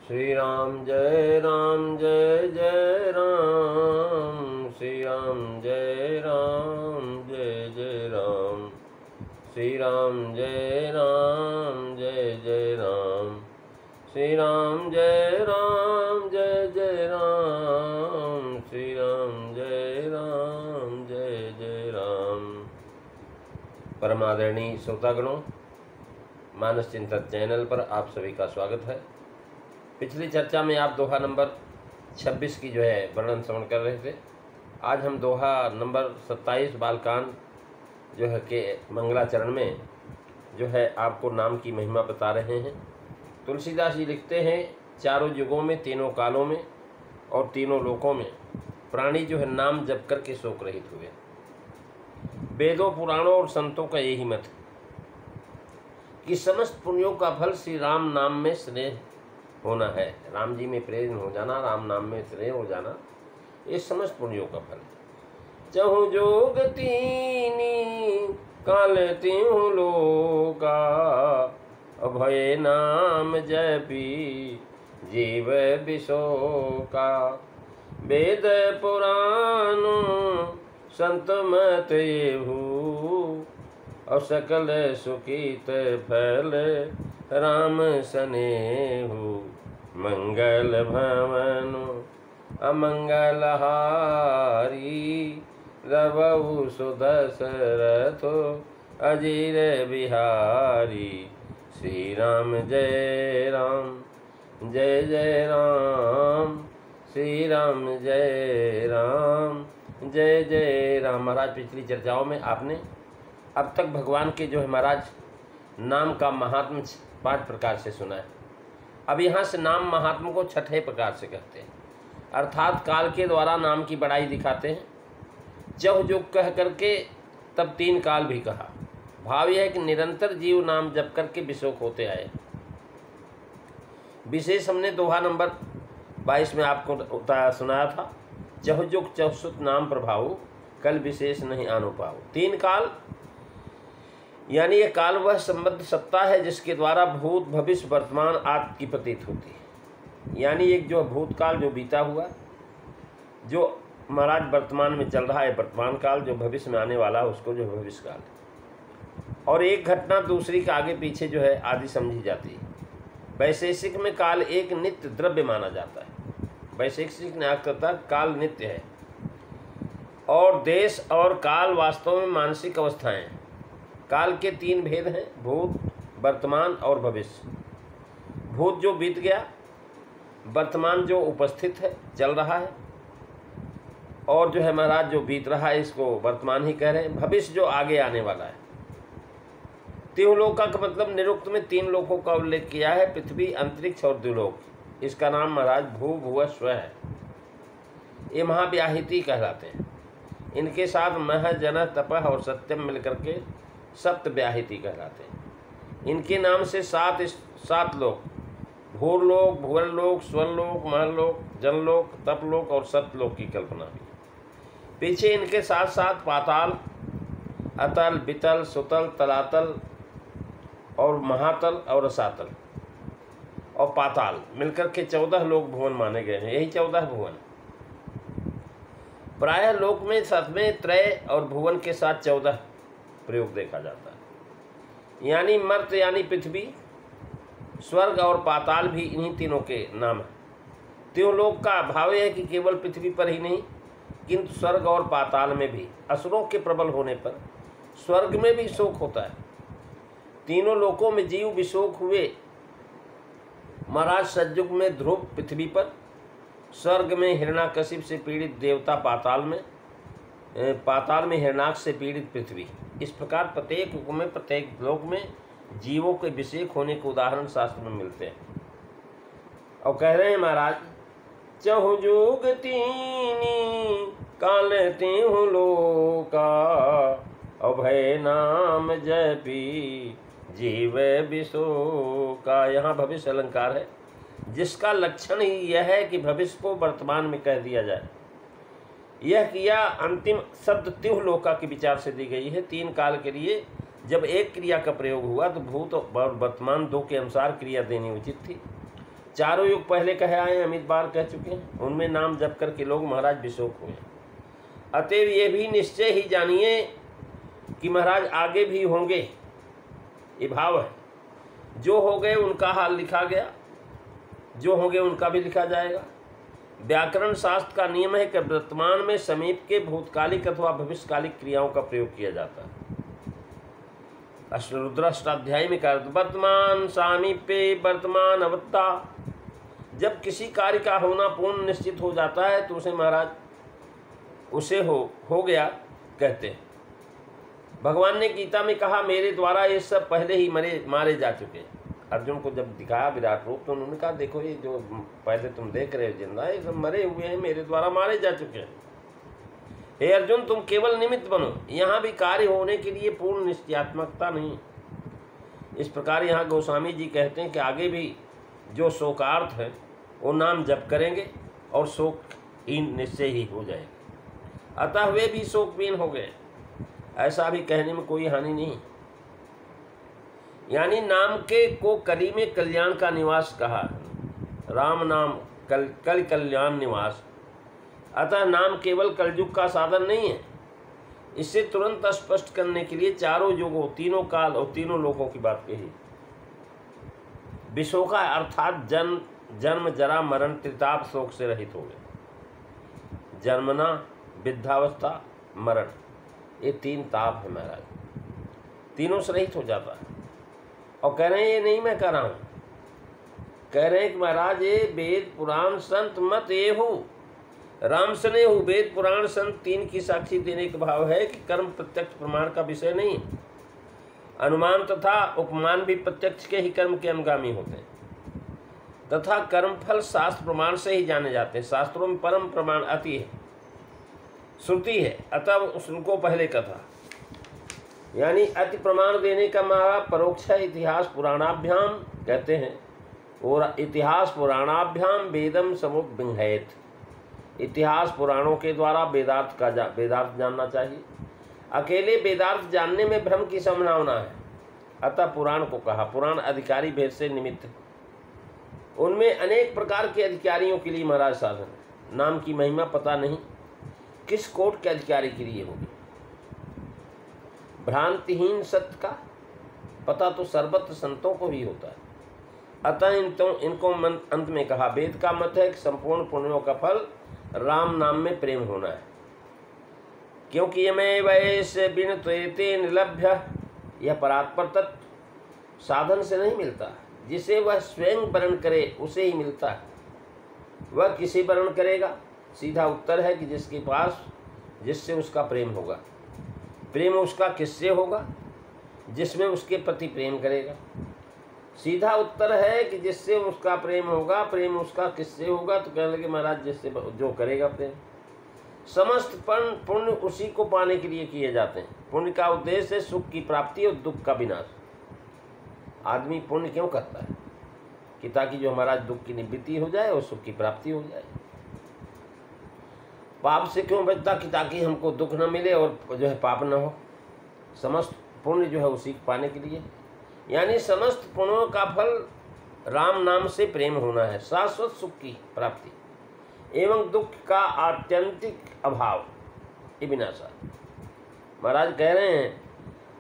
श्री राम जय जय राम, श्री राम जय जय राम, श्री राम जय जय राम, श्री राम जय जय राम, श्री राम जय जय राम। परम आदरणीय श्रोतागणों, मानस चिंतन चैनल पर आप सभी का स्वागत है। पिछली चर्चा में आप दोहा नंबर 26 की वर्णन श्रवण कर रहे थे। आज हम दोहा नंबर 27 बालकांड के मंगलाचरण में आपको नाम की महिमा बता रहे हैं। तुलसीदास जी लिखते हैं, चारों युगों में, तीनों कालों में और तीनों लोकों में प्राणी नाम जप करके शोक रहित हुए। वेदों, पुराणों और संतों का यही मत है कि समस्त पुण्यों का फल श्री राम नाम में स्नेह होना है। राम जी में प्रेम हो जाना, राम नाम में स्नेह हो जाना, ये समस्त पुण्यों का फल है। चहु जोग तीनी काल तिहु लोका, अभय नाम जपी जीव बिशोका। वेद पुराण संत मत येहू, और सकल सुखित फल राम सनेहु। मंगल भवन अमंगल हारी, रवउ सुदशरथ अजीर बिहारी। श्री राम जय जय राम, श्री राम जय जय राम। महाराज, पिछली चर्चाओं में आपने अब तक भगवान के महाराज नाम का महात्म 5 प्रकार से सुना है। अब यहाँ से नाम महात्म को 6ठे प्रकार से कहते हैं, अर्थात काल के द्वारा नाम की बड़ाई दिखाते हैं। चह जो कह करके तब 3 काल भी कहा। भाव यह है कि निरंतर जीव नाम जप करके विशोक होते आए। विशेष हमने दोहा नंबर 22 में आपको सुनाया था, चह जुग चहुसुत नाम प्रभाव, कल विशेष नहीं आनो पाओ। 3 काल यानी ये काल वह संबद्ध सत्ता है जिसके द्वारा भूत, भविष्य, वर्तमान आदि की प्रतीत होती है। यानी एक भूतकाल जो बीता हुआ, जो महाराज वर्तमान में चल रहा है वर्तमान काल, जो भविष्य में आने वाला है उसको भविष्य काल, और एक घटना दूसरी के आगे पीछे आदि समझी जाती है। वैशेषिक में काल एक नित्य द्रव्य माना जाता है। वैशेषिक न्याय करता काल नित्य है, और देश और काल वास्तव में मानसिक अवस्थाएं हैं। काल के 3 भेद हैं, भूत, वर्तमान और भविष्य। भूत जो बीत गया, वर्तमान जो उपस्थित है, चल रहा है, और महाराज जो बीत रहा है इसको वर्तमान ही कह रहे हैं। भविष्य जो आगे आने वाला है। त्रिलोका का मतलब निरुक्त में 3 लोकों का उल्लेख किया है, पृथ्वी, अंतरिक्ष और द्युलोक। इसका नाम महाराज भू भुव स्व है। ये महाव्याहिति कहलाते हैं। इनके साथ मह, जन, तपह और सत्यम मिलकर के सप्तव्याहिति कहलाते हैं। इनके नाम से 7 लोक, भूरलोक, भुवनलोक, स्वर्लोक, महलोक, जनलोक, तपलोक और सतलोक की कल्पना हुई। पीछे इनके साथ साथ पाताल, अतल, बितल, सुतल, तलातल और महातल और रसातल और पाताल मिलकर के 14 लोक भुवन माने गए हैं। यही 14 भुवन। प्रायः लोक में 7वें त्रय और भुवन के साथ 14 प्रयोग देखा जाता है। यानी मर्त यानी पृथ्वी, स्वर्ग और पाताल भी इन्हीं तीनों के नाम है। त्रिलोक का भाव है कि केवल पृथ्वी पर ही नहीं, किंतु स्वर्ग और पाताल में भी असुरों के प्रबल होने पर स्वर्ग में भी शोक होता है। तीनों लोकों में जीव विशोक हुए। महाराज सतयुग में ध्रुव पृथ्वी पर, स्वर्ग में हिरण्याकशिप से पीड़ित देवता, पाताल में हिरण्याक्ष से पीड़ित पृथ्वी। इस प्रकार प्रत्येक युग में, प्रत्येक लोक में जीवों के विषेक होने के उदाहरण शास्त्र में मिलते हैं। और कह रहे हैं महाराज, चहु जुग तीनी काल तिहु लोका, अभय नाम जपी जीव बिशोका। यहाँ भविष्य अलंकार है, जिसका लक्षण ही यह है कि भविष्य को वर्तमान में कह दिया जाए। यह क्रिया अंतिम शब्द तिहु लोका के विचार से दी गई है। 3 काल के लिए जब एक क्रिया का प्रयोग हुआ तो भूत और वर्तमान 2 के अनुसार क्रिया देनी उचित थी। चारों युग पहले कहे आए, अमित बार कह चुके हैं, उनमें नाम जप करके लोग महाराज विशोक हुए। अतएव ये भी निश्चय ही जानिए कि महाराज आगे भी होंगे, ये भाव है। जो हो गए उनका हाल लिखा गया, जो होंगे उनका भी लिखा जाएगा। व्याकरण शास्त्र का नियम है कि वर्तमान में समीप के भूतकालिक अथवा भविष्यकालिक क्रियाओं का प्रयोग किया जाता है। रुद्राष्टाध्यायी में कहा वर्तमान सामीप्य वर्तमान अवत्ता। जब किसी कार्य का होना पूर्ण निश्चित हो जाता है तो उसे महाराज उसे हो गया कहते हैं। भगवान ने गीता में कहा मेरे द्वारा ये सब पहले ही मारे जा चुके हैं। अर्जुन को जब दिखाया विराट रूप तो उन्होंने कहा देखो ये जो पहले तुम देख रहे हो जिंदा, ये सब मरे हुए हैं, मेरे द्वारा मारे जा चुके हैं। हे अर्जुन, तुम केवल निमित्त बनो, यहाँ भी कार्य होने के लिए पूर्ण निश्चयात्मकता नहीं। इस प्रकार यहाँ गोस्वामी जी कहते हैं कि आगे भी जो शोकार्थ है वो नाम जप करेंगे और शोकहीन निश्चय ही हो जाएंगे। अतः वे भी शोकहीन हो गए, ऐसा भी कहने में कोई हानि नहीं। यानी नाम के को कली में कल्याण का निवास कहा, राम नाम कल कल्याण निवास। अतः नाम केवल कलयुग का साधन नहीं है। इससे तुरंत स्पष्ट करने के लिए चारों युगों, तीनों काल और तीनों लोकों की बात कही। विशोका अर्थात जन्म जरा मरण त्रिताप शोक से रहित हो गए। जन्मना, वृद्धावस्था, मरण, ये तीन ताप है महाराज, तीनों से रहित हो जाता है। और कह रहे हैं ये नहीं मैं कह रहा हूँ, कह रहे हैं कि महाराज ये वेद पुराण संत मत ये हो राम सने हो। वेद पुराण संत तीन की साक्षी देने का भाव है कि कर्म प्रत्यक्ष प्रमाण का विषय नहीं। अनुमान तथा उपमान भी प्रत्यक्ष के ही कर्म के अनुगामी होते हैं तथा कर्मफल शास्त्र प्रमाण से ही जाने जाते हैं। शास्त्रों में परम प्रमाण अति है, श्रुति है, अतः उसको पहले कथा। यानी अति प्रमाण देने का हमारा परोक्ष है। इतिहास पुराणाभ्याम कहते हैं, और इतिहास पुराणाभ्याम वेदम समुद्विंहयेत। इतिहास पुराणों के द्वारा वेदार्थ जानना चाहिए। अकेले वेदार्थ जानने में भ्रम की संभावना है, अतः पुराण को कहा। पुराण अधिकारी भेद से निमित्त, उनमें अनेक प्रकार के अधिकारियों के लिए महाराज साधन है। नाम की महिमा पता नहीं किस कोट के अधिकारी के लिए होगी। भ्रांतिहीन सत्य का पता तो सर्वत्र संतों को ही होता है। अतः इनको अंत में कहा, वेद का मत है कि संपूर्ण पुण्यों का फल राम नाम में प्रेम होना है, क्योंकि यमे वैश्य बिन त्वेते निलभ्य, यह परात्पर तत्व साधन से नहीं मिलता। जिसे वह स्वयं वर्ण करे उसे ही मिलता है। वह किसे वर्ण करेगा? सीधा उत्तर है कि जिसके पास, जिससे उसका प्रेम होगा। प्रेम उसका किससे होगा? जिसमें उसके प्रति प्रेम करेगा। सीधा उत्तर है कि जिससे उसका प्रेम होगा। प्रेम उसका किससे होगा? तो कहने लगे महाराज जिससे जो करेगा प्रेम। समस्त पुण्य उसी को पाने के लिए किए जाते हैं। पुण्य का उद्देश्य है सुख की प्राप्ति और दुख का विनाश। आदमी पुण्य क्यों करता है? कि ताकि जो हमारा दुख की निवृत्ति हो जाए और सुख की प्राप्ति हो जाए। पाप से क्यों बचता? कि ताकि हमको दुख न मिले और जो है पाप न हो। समस्त पुण्य जो है उसी को पाने के लिए। यानी समस्त पुण्यों का फल राम नाम से प्रेम होना है, शाश्वत सुख की प्राप्ति एवं दुख का आत्यंतिक अभाव, ये विनाशा। महाराज कह रहे हैं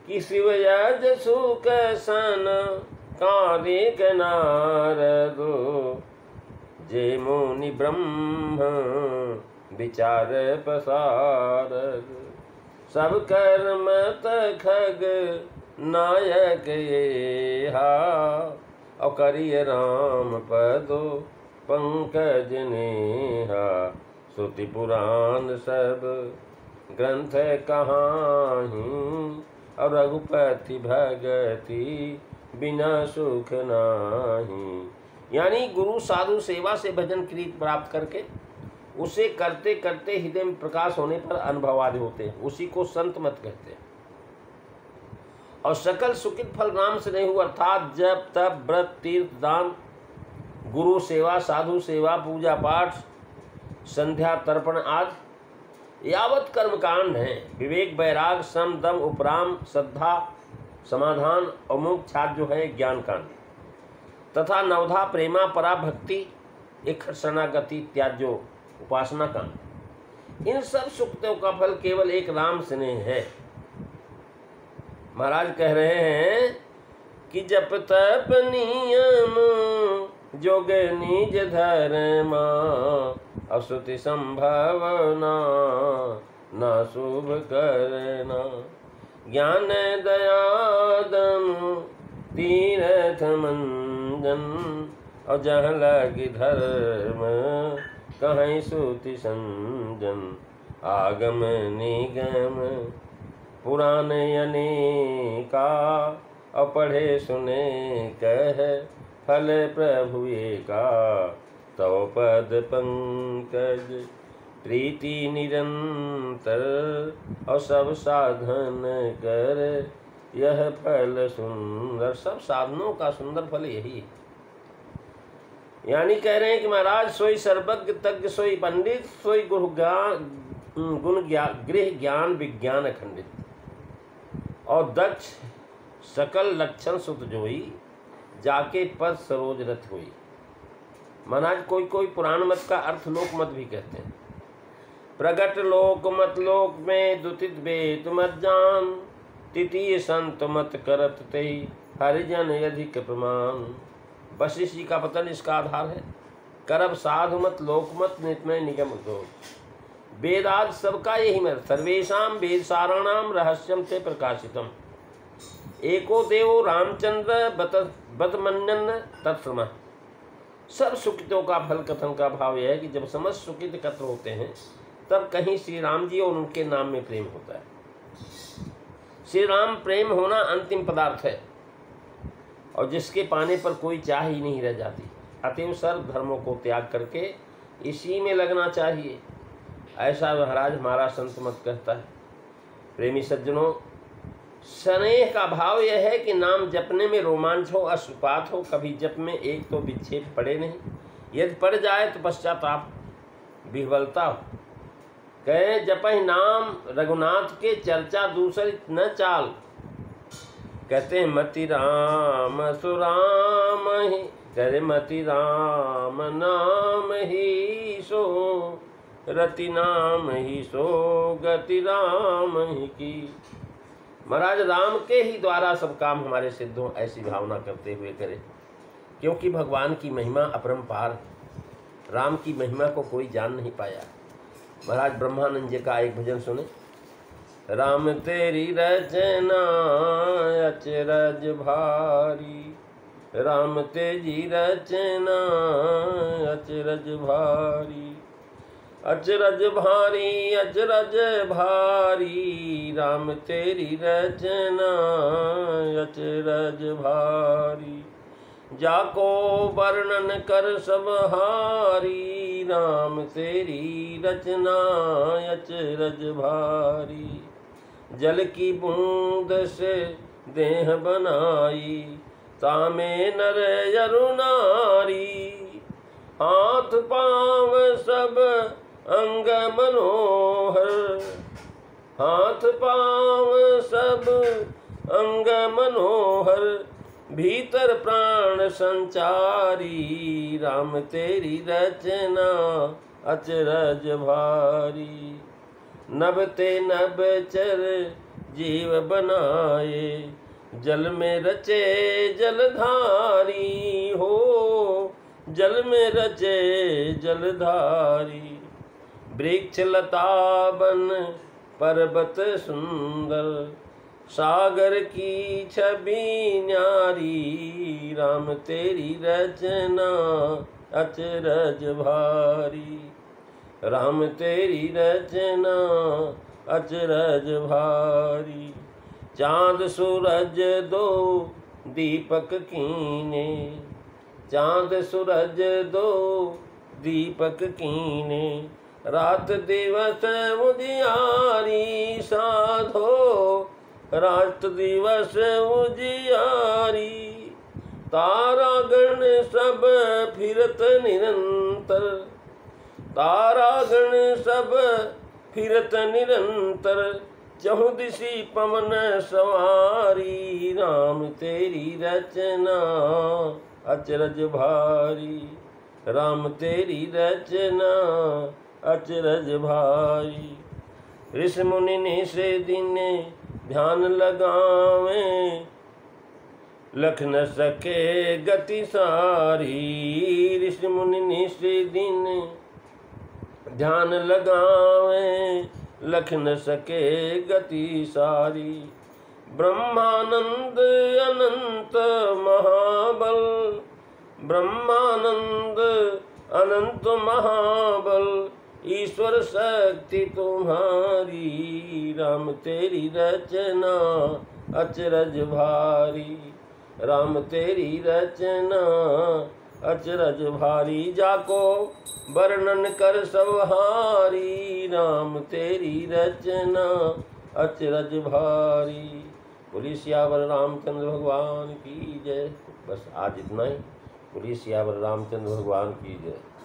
कि शिव यज सुख सन कारिक नारदो, जे मुनि ब्रह्म विचार प्रसारद, सब कर्म खग नायक ये और करिय राम पदो पंकज नेहा। श्रुति पुराण सब ग्रंथ कहाहीं, और रघुपति भगति बिना सुख नाही। यानी गुरु साधु सेवा से भजन कीर्ति प्राप्त करके उसे करते करते हृदय में प्रकाश होने पर अनुभव आदि होते हैं, उसी को संत मत कहते हैं। और सकल सुखित फल नाम से नहीं हुआ, अर्थात जप तप व्रत तीर्थ दान गुरु सेवा साधु सेवा पूजा पाठ संध्या तर्पण आदि यावत कर्म कांड हैं। विवेक वैराग सम दम उपराम श्रद्धा समाधान और मोक्ष जो है ज्ञान कांड। तथा नवधा प्रेमा परा भक्ति एक शरणागति त्याज्यो उपासना का। इन सब सुक्तों का फल केवल एक राम स्नेह है। महाराज कह रहे हैं कि जप तप नियम जोग निज धर्म अश्रुति संभावना न शुभ करना ज्ञान दयादम तीर्थ मंजन और जहाँ लगी धर्म कहीं श्रुति संजन आगम निगम पुराण अनेका और पढ़े सुने कह फल प्रभु का तो पद पंकज प्रीति निरंतर और सब साधन कर यह फल सुंदर। सब साधनों का सुंदर फल यही है। यानी कह रहे हैं कि महाराज सोई सर्वज्ञ तज्ञ सोई पंडित सोई गुण गृह ज्ञान विज्ञान अखंडित और दक्ष सकल लक्षण सुत जोई जाके पद सरोज रथ हुई। महाराज कोई पुराण मत का अर्थ लोक मत भी कहते हैं। प्रगट लोक मत लोक में दुतित वेद मत जान तृतीय संत मत करत ते हरिजन अधिक प्रमाण। वशिष्ठ जी का पतन इसका आधार है। करब साधु मत लोक मत नित्मय निगम दो। वेदाद सबका यही मत सर्वेशम वेद साराणाम रहस्यम ते प्रकाशितम एको देवो रामचंद्र बतमन्यन तत्सम। सब सुकृतों का फल कथन का भाव यह है कि जब समस्त सुकृत एकत्र होते हैं तब कहीं श्री राम जी और उनके नाम में प्रेम होता है। श्री राम प्रेम होना अंतिम पदार्थ है और जिसके पाने पर कोई चाह ही नहीं रह जाती। अतएव सर्व धर्मों को त्याग करके इसी में लगना चाहिए, ऐसा महाराज हमारा संत मत कहता है। प्रेमी सज्जनों, स्नेह का भाव यह है कि नाम जपने में रोमांच हो, अश्रुपात हो, कभी जप में एक तो विक्षेप पड़े नहीं, यदि पड़ जाए तो पश्चाताप विह्वलता हो। कहे जपहि नाम रघुनाथ के चर्चा दूसरी न चाल। कहते हैं मति राम सुराम ही करे मति राम नाम ही सो रति नाम ही सो गति राम ही की। महाराज राम के ही द्वारा सब काम हमारे सिद्ध हों, ऐसी भावना करते हुए करें, क्योंकि भगवान की महिमा अपरंपार। राम की महिमा को कोई जान नहीं पाया। महाराज ब्रह्मानंद जी का एक भजन सुने। राम तेरी रचना अचरज भारी, राम तेरी रचना अचरज भारी, अचरज भारी अचरज भारी, राम तेरी रचना अचरज भारी। जाको वर्णन कर सब हारी, राम तेरी रचना अचरज भारी। जल की बूंद से देह बनाई, तामे नर यरु नारी। हाथ पाँव सब अंग मनोहर, हाथ पाँव सब अंग मनोहर। भीतर प्राण संचारी, राम तेरी रचना अचरज भारी। नभ ते नभ चर जीव बनाए, जल में रचे जलधारी हो, जल में रचे जलधारी। वृक्ष लता बन पर्वत सुंदर, सागर की छवि न्यारी। राम तेरी रचना अचरज भारी, राम तेरी रचना अचरज भारी। चाँद सूरज दो दीपक कीने, चाँद सूरज दो दीपक कीने। रात दिवस उजियारी साधो, रात दिवस उजियारी। तारागण सब फिरत निरंतर, तारागण सब फिरत निरंतर। चहुदिशी पवन सवारी, राम तेरी रचना अचरज भारी। राम तेरी रचना अचरज भारी। ऋषि मुनि निशे दिन ध्यान लगावे, लख न सके गति सारी। ऋषि मुनि निशे दिन ध्यान लगावे, लख न सके गति सारी। ब्रह्मानंद अनंत महाबल, ब्रह्मानंद अनंत महाबल, ईश्वर शक्ति तुम्हारी। राम तेरी रचना अचरज भारी। राम तेरी रचना अचरज भारी। जाको वर्णन कर सब हारी। राम तेरी रचना अचरज भारी। बोलिए सियावर रामचंद्र भगवान की जय। बस आज इतना ही। बोलिए सियावर रामचंद्र भगवान की जय।